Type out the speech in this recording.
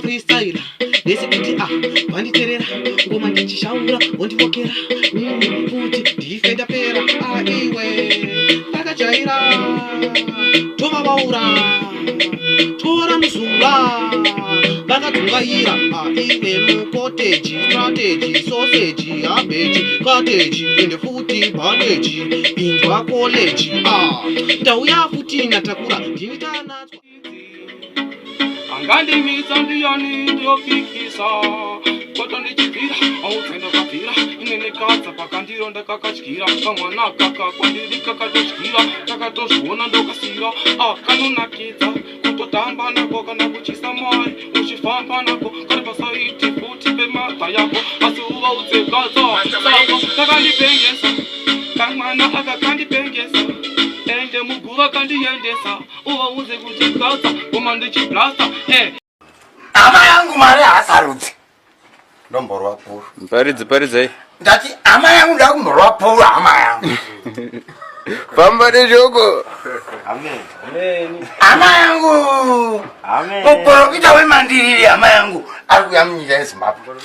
freestyle desse beat vanditerera ngoma ndichishaura wondivokera futi ndifenda pera iwe takajaira tovavaura tora muzula vakadzungaira iwe mukoteji strategy sausage habeji kateji ende futi bandeji indwa college ndauya futi natakura ndinitanatswa Angandi mizandiani ndiyopikisa Koto ndichipira, autendo kapira Inene katsa pakandiro ndakakachikira Kamwana kaka kwandiri kakatoshikira Kakatoshona ndokasira Kanunakidza kutotamba nako kana kuchisa mari Uchifamba nako kari pasaiti futi pemata yako Asi uva udzekadza Sako kakandipengesa Kamwana akakandipengesa Ende muguva kandiendesa Uva uze kuchikadza Koma ndichiblasta Ama yangu mari asarudzi ndomborwa puru paridze ndati ama yangu ndakumborwa puru ama yangu pamba nejoko ama yangu muprofita wemandiri ama yangu ari kuya munyika yezimbabwe